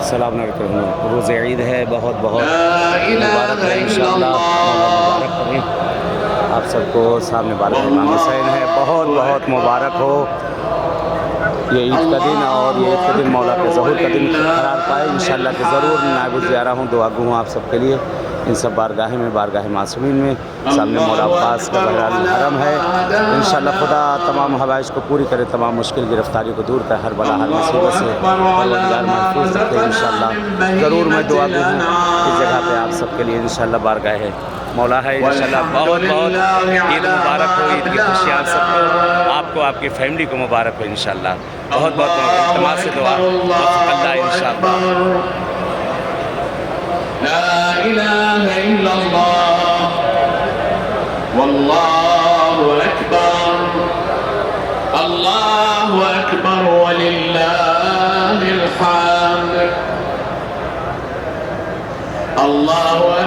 सलाम करूँ। रोज़ ईद है, बहुत बहुत मुबारक है इंशाअल्लाह, मौला मुबारक करें आप सबको। सामने बारगाह इमाम हुसैन है, बहुत बहुत मुबारक हो ये ईद का दिन, और ये ईद का दिन मौला के ज़हूर का दिन करार पाए इंशाअल्लाह के ज़रूर नायब ज़ियारा हूँ, दुआ गो हूँ आप सबके लिए इन सब बारगाह में, बारगाह मासूमीन में। सामने मौला अब्बास का बहराल हरम है इंशाअल्लाह। खुदा तमाम हवाइज को पूरी करे, तमाम मुश्किल गिरफ्तारियों को दूर करे, हर बला हर मुसीबत से परवरदिगार महफूज रखे इंशाअल्लाह। ज़रूर मैं दुआ गो हूँ इस जगह पे आप सबके लिए इंशाअल्लाह। बारगाह है मौला है इंशाअल्लाह। बहुत बहुत ईद मुबारक हो, ईद की खुशियाँ आप सबको, आपको आपकी फैमिली को मुबारक हो इंशाअल्लाह। बहुत बहुत इल्तिमास से दुआ अल्लाह इंशाअल्लाह। ला इलाहा इल्लल्लाह वल्लाहु अकबर, अल्लाहु अकबर वलिल्लाहिल हम्द। अल्लाहु